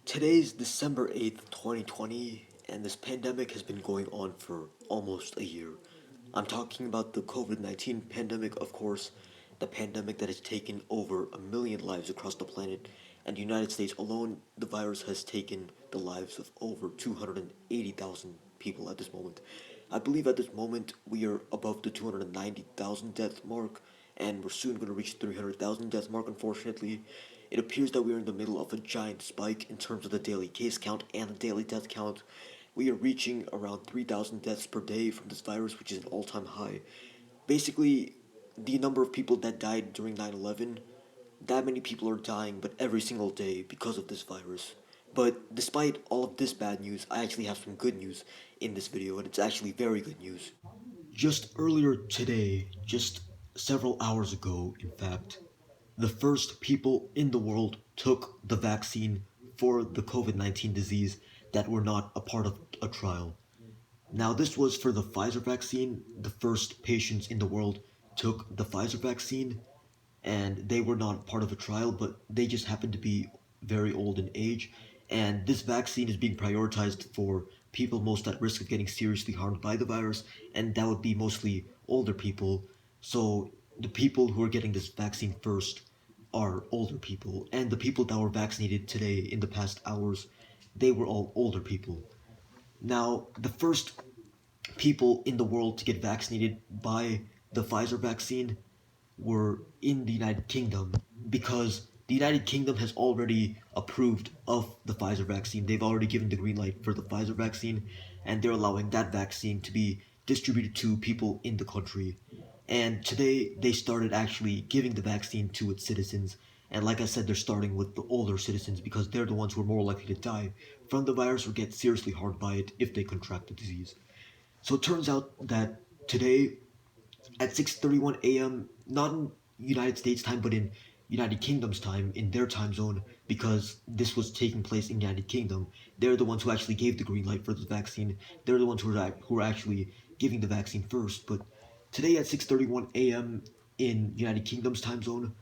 Today's December 8th, 2020, and this pandemic has been going on for almost a year. I'm talking about the COVID 19 pandemic, of course, the pandemic that has taken over a million lives across the planet, and the United States alone, the virus has taken the lives of over 280,000 people at this moment. I believe at this moment we are above the 290,000 death mark, and we're soon going to reach 300,000 death mark, unfortunately. It appears that we are in the middle of a giant spike in terms of the daily case count and the daily death count. We are reaching around 3,000 deaths per day from this virus, which is an all time high. Basically, the number of people that died during 9/11, that many people are dying, but every single day because of this virus. But despite all of this bad news, I actually have some good news in this video, and it's actually very good news. Just earlier today, just several hours ago, in fact, the first people in the world took the vaccine for the COVID 19 disease that were not a part of a trial. Now, this was for the Pfizer vaccine. The first patients in the world took the Pfizer vaccine, and they were not part of a trial, but they just happened to be very old in age. And this vaccine is being prioritized for people most at risk of getting seriously harmed by the virus, and that would be mostly older people. So, the people who are getting this vaccine first are older people, and the people that were vaccinated today in the past hours, they were all older people. Now, the first people in the world to get vaccinated by the Pfizer vaccine were in the United Kingdom because the United Kingdom has already approved of the Pfizer vaccine. They've already given the green light for the Pfizer vaccine, and they're allowing that vaccine to be distributed to people in the country. And today they started actually giving the vaccine to its citizens. And like I said, they're starting with the older citizens because they're the ones who are more likely to die from the virus or get seriously harmed by it if they contract the disease. So it turns out that today at 6:31 a.m., not in United States time, but in United Kingdom's time, in their time zone, because this was taking place in United Kingdom. They're the ones who actually gave the green light for the vaccine. They're the ones who are actually giving the vaccine first. But today at 6:31 a.m. in United Kingdom's time zone,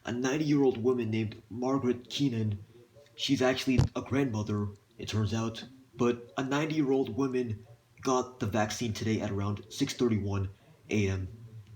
a 90-year-old woman named Margaret Keenan, she's actually a grandmother, it turns out, but a 90-year-old woman got the vaccine today at around 6:31 a.m.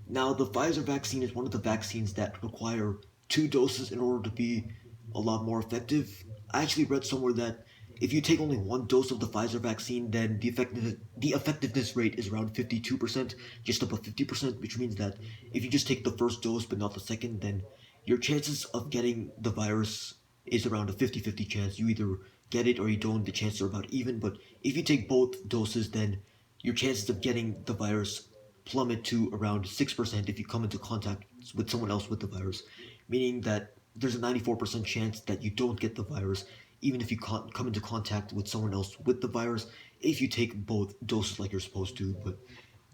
Now, the Pfizer vaccine is one of the vaccines that require two doses in order to be a lot more effective. I actually read somewhere that if you take only one dose of the Pfizer vaccine, then the effectiveness rate is around 52%, just above 50%, which means that if you just take the first dose but not the second, then your chances of getting the virus is around a 50-50 chance. You either get it or you don't. The chances are about even, but if you take both doses, then your chances of getting the virus plummet to around 6% if you come into contact with someone else with the virus, meaning that there's a 94% chance that you don't get the virus even if you come into contact with someone else with the virus if you take both doses like you're supposed to. But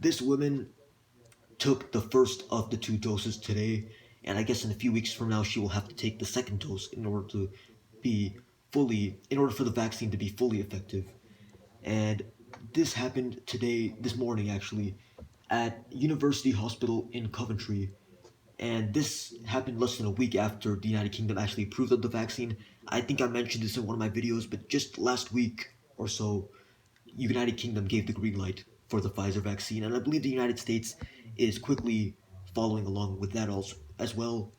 this woman took the first of the two doses today, and I guess in a few weeks from now she will have to take the second dose be in order for the vaccine to be fully effective. And this happened today, this morning actually, at University Hospital in Coventry. And this happened less than a week after the United Kingdom actually approved of the vaccine. I think I mentioned this in one of my videos, but just last week or so, United Kingdom gave the green light for the Pfizer vaccine, and I believe the United States is quickly following along with that also as well.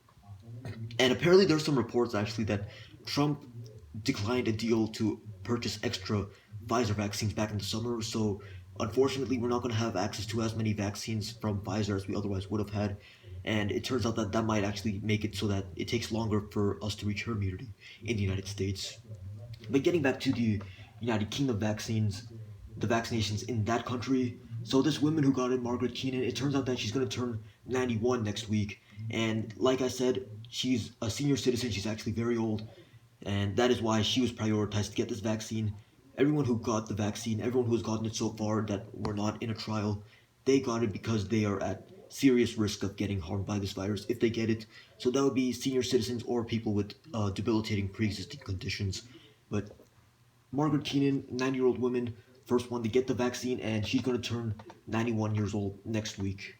And apparently, there's some reports actually that Trump declined a deal to purchase extra Pfizer vaccines back in the summer. So, unfortunately, we're not going to have access to as many vaccines from Pfizer as we otherwise would have had. And it turns out that that might actually make it so that it takes longer for us to reach herd immunity in the United States. But getting back to the United Kingdom vaccines, the vaccinations in that country. So this woman who got it, Margaret Keenan, it turns out that she's going to turn 91 next week. And like I said, she's a senior citizen. She's actually very old. And that is why she was prioritized to get this vaccine. Everyone who got the vaccine, everyone who has gotten it so far that were not in a trial, they got it because they are at serious risk of getting harmed by this virus if they get it. So that would be senior citizens or people with debilitating pre-existing conditions. But Margaret Keenan, 90-year-old woman, first one to get the vaccine, and she's going to turn 91 years old next week.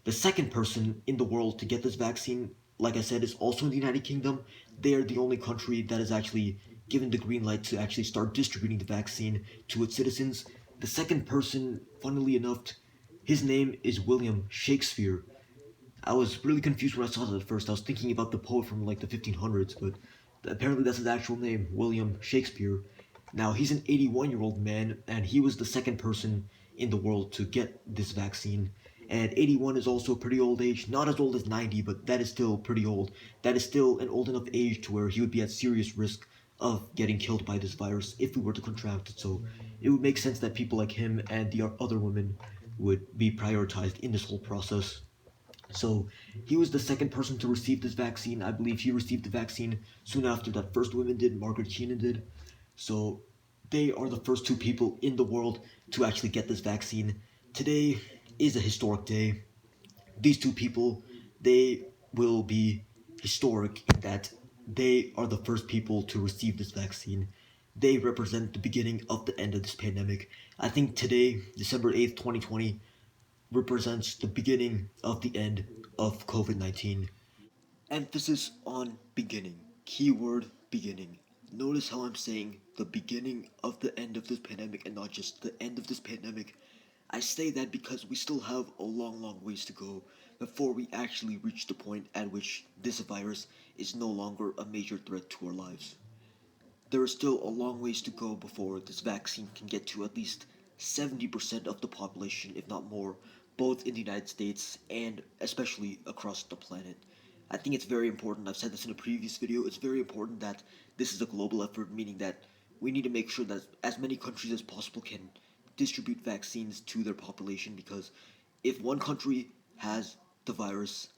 The second person in the world to get this vaccine, like I said, is also in the United Kingdom. They are the only country that has actually given the green light to actually start distributing the vaccine to its citizens. The second person, funnily enough, his name is William Shakespeare. I was really confused when I saw that at first. I was thinking about the poet from like the 1500s, but apparently that's his actual name, William Shakespeare. Now, he's an 81-year-old man, and he was the second person in the world to get this vaccine. And 81 is also a pretty old age. Not as old as 90, but that is still pretty old. That is still an old enough age to where he would be at serious risk of getting killed by this virus if we were to contract it. So it would make sense that people like him and the other women would be prioritized in this whole process. So he was the second person to receive this vaccine. I believe he received the vaccine soon after that first woman did, Margaret Keenan did. So they are the first two people in the world to actually get this vaccine. Today is a historic day. These two people, they will be historic in that they are the first people to receive this vaccine. They represent the beginning of the end of this pandemic. I think today, December 8th, 2020, represents the beginning of the end of COVID 19. Emphasis on beginning. Keyword beginning. Notice how I'm saying the beginning of the end of this pandemic and not just the end of this pandemic. I say that because we still have a long, long ways to go before we actually reach the point at which this virus is no longer a major threat to our lives. There is still a long ways to go before this vaccine can get to at least 70% of the population, if not more, both in the United States and especially across the planet. I think it's very important, I've said this in a previous video, it's very important that this is a global effort, meaning that we need to make sure that as many countries as possible can distribute vaccines to their population because if one country has the virus,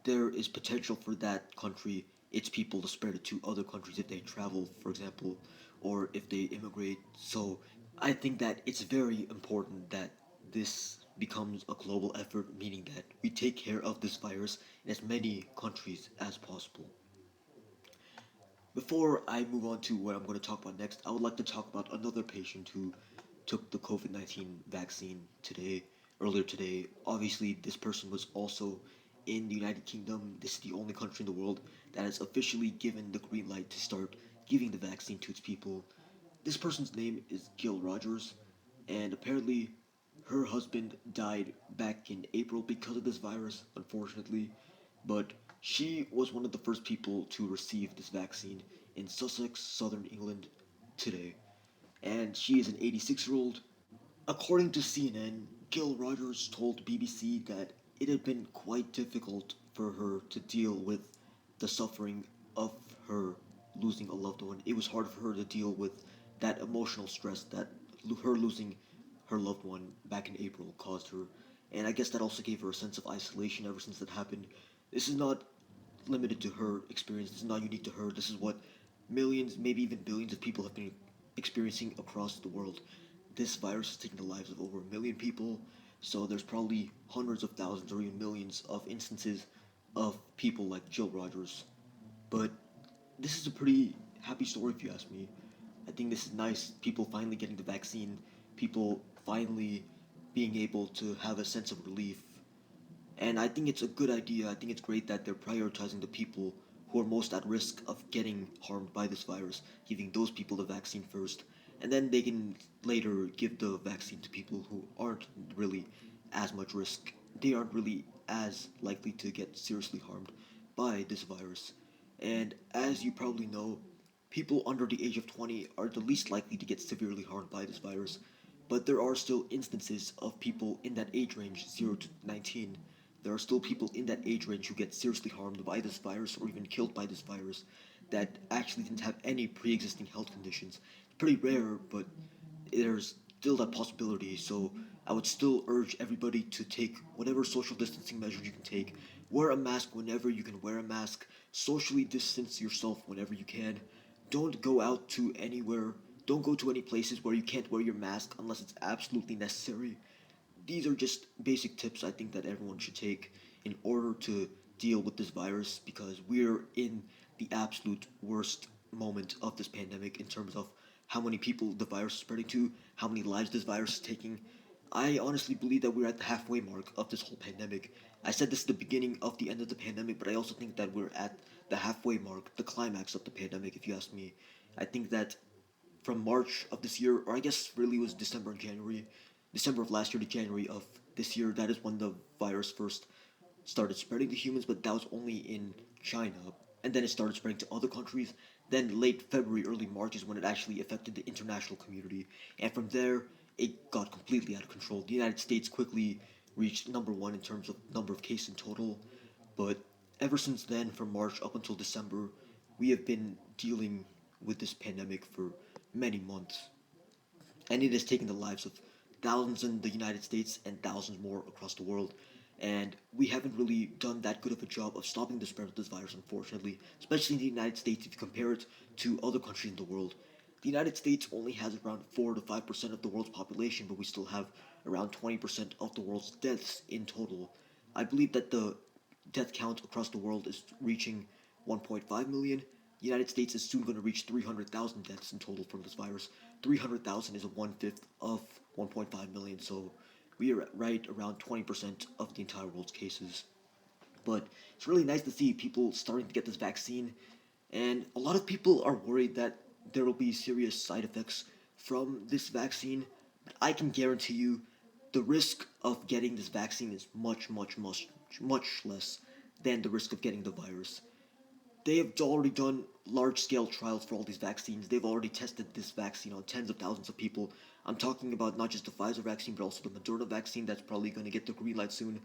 there is potential for that country, its people, to spread it to other countries if they travel, for example, or if they immigrate. So I think that it's very important that this becomes a global effort, meaning that we take care of this virus in as many countries as possible. Before I move on to what I'm going to talk about next, I would like to talk about another patient who took the COVID 19 vaccine earlier today. Obviously, this person was also in the United Kingdom. This is the only country in the world that has officially given the green light to start giving the vaccine to its people. This person's name is Jill Rogers, and apparently her husband died back in April because of this virus, unfortunately. But she was one of the first people to receive this vaccine in Sussex, southern England, today. And she is an 86-year-old. According to CNN, Jill Rogers told BBC that it had been quite difficult for her to deal with the suffering of her losing a loved one. It was hard for her to deal with that emotional stress that her losing her loved one back in April caused her. And I guess that also gave her a sense of isolation ever since that happened. This is not limited to her experience. This is not unique to her. This is what millions, maybe even billions of people have been experiencing across the world. This virus has taken the lives of over 1 million people, so there's probably hundreds of thousands or even millions of instances of people like Jill Rogers. But this is a pretty happy story if you ask me. I think this is nice. People finally getting the vaccine, people finally being able to have a sense of relief, and I think it's a good idea. I think it's great that they're prioritizing the people who are most at risk of getting harmed by this virus, giving those people the vaccine first. And then they can later give the vaccine to people who aren't really as much risk. They aren't really as likely to get seriously harmed by this virus. And as you probably know, people under the age of 20 are the least likely to get severely harmed by this virus. But there are still instances of people in that age range, 0 to 19, there are still people in that age range who get seriously harmed by this virus or even killed by this virus that actually didn't have any pre existing health conditions. It's pretty rare, but there's still that possibility. So I would still urge everybody to take whatever social distancing measures you can take. Wear a mask whenever you can wear a mask. Socially distance yourself whenever you can. Don't go out to anywhere. Don't go to any places where you can't wear your mask unless it's absolutely necessary. These are just basic tips I think that everyone should take in order to deal with this virus because we're in the absolute worst moment of this pandemic in terms of how many people the virus is spreading to, how many lives this virus is taking. I honestly believe that we're at the halfway mark of this whole pandemic. I said this at the beginning of the end of the pandemic, but I also think that we're at the halfway mark, the climax of the pandemic, if you ask me. I think that from March of this year, or I guess really it was December and January, December of last year to January of this year, that is when the virus first started spreading to humans, but that was only in China. And then it started spreading to other countries. Then late February, early March is when it actually affected the international community. And from there, it got completely out of control. The United States quickly reached number one in terms of number of cases in total. But ever since then, from March up until December, we have been dealing with this pandemic for many months, and it has taken the lives of thousands in the United States and thousands more across the world. And we haven't really done that good of a job of stopping the spread of this virus, unfortunately, especially in the United States if you compare it to other countries in the world. The United States only has around 4 to 5% of the world's population, but we still have around 20% of the world's deaths in total. I believe that the death count across the world is reaching 1.5 million. The United States is soon going to reach 300,000 deaths in total from this virus. 300,000 is a one-fifth of 1.5 million, so we are right around 20% of the entire world's cases. But it's really nice to see people starting to get this vaccine, and a lot of people are worried that there will be serious side effects from this vaccine. But I can guarantee you the risk of getting this vaccine is much less than the risk of getting the virus. They have already done large scale trials for all these vaccines. They've already tested this vaccine on tens of thousands of people. I'm talking about not just the Pfizer vaccine, but also the Moderna vaccine that's probably going to get the green light soon.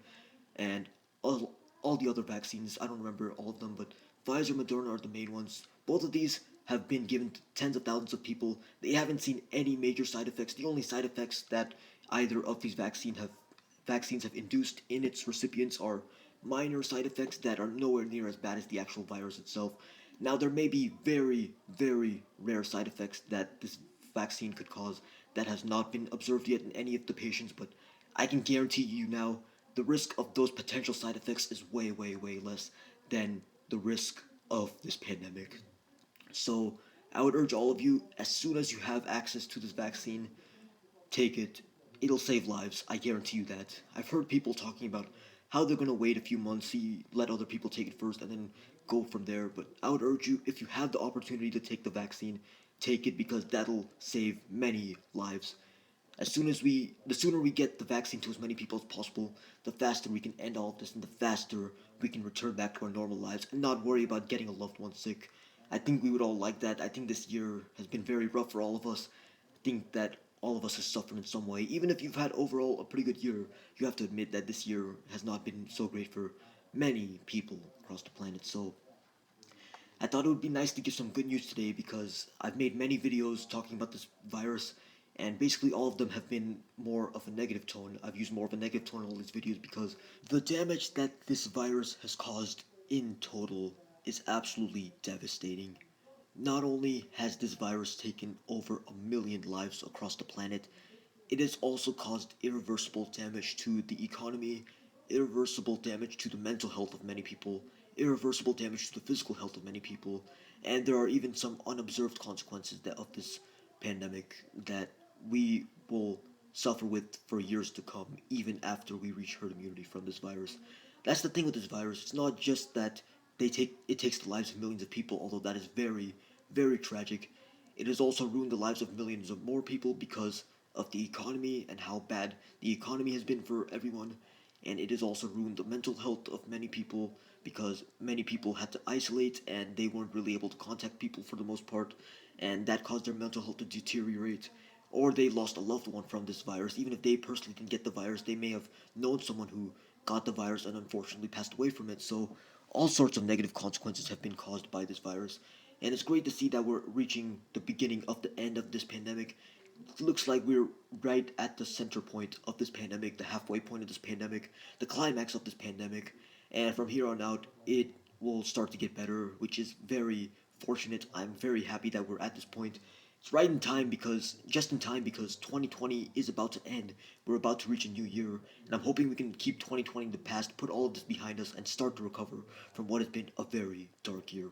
And all the other vaccines, I don't remember all of them, but Pfizer, Moderna are the main ones. Both of these have been given to tens of thousands of people. They haven't seen any major side effects. The only side effects that either of these vaccines have induced in its recipients are minor side effects that are nowhere near as bad as the actual virus itself. Now, there may be very rare side effects that this vaccine could cause that has not been observed yet in any of the patients, but I can guarantee you now the risk of those potential side effects is way less than the risk of this pandemic. So, I would urge all of you, as soon as you have access to this vaccine, take it. It'll save lives. I guarantee you that. I've heard people talking about how they're gonna wait a few months, see, let other people take it first, and then go from there. But I would urge you, if you have the opportunity to take the vaccine, take it because that'll save many lives. The sooner we get the vaccine to as many people as possible, the faster we can end all of this, and the faster we can return back to our normal lives and not worry about getting a loved one sick. I think we would all like that. I think this year has been very rough for all of us. I think that all of us have suffered in some way. Even if you've had overall a pretty good year, you have to admit that this year has not been so great for many people across the planet. So I thought it would be nice to give some good news today because I've made many videos talking about this virus, and basically all of them have been more of a negative tone. I've used more of a negative tone in all these videos because the damage that this virus has caused in total is absolutely devastating. Not only has this virus taken over a million lives across the planet, it has also caused irreversible damage to the economy, irreversible damage to the mental health of many people, irreversible damage to the physical health of many people, and there are even some unobserved consequences of this pandemic that we will suffer with for years to come, even after we reach herd immunity from this virus. That's the thing with this virus. It's not just that it takes the lives of millions of people, although that is very tragic. It has also ruined the lives of millions of more people because of the economy and how bad the economy has been for everyone. And it has also ruined the mental health of many people because many people had to isolate and they weren't really able to contact people for the most part, and that caused their mental health to deteriorate. Or they lost a loved one from this virus. Even if they personally didn't get the virus, they may have known someone who got the virus and unfortunately passed away from it. So all sorts of negative consequences have been caused by this virus. And it's great to see that we're reaching the beginning of the end of this pandemic. It looks like we're right at the center point of this pandemic, the halfway point of this pandemic, the climax of this pandemic. And from here on out, it will start to get better, which is very fortunate. I'm very happy that we're at this point. It's right in time because, just in time because 2020 is about to end. We're about to reach a new year, and I'm hoping we can keep 2020 in the past, put all of this behind us, and start to recover from what has been a very dark year.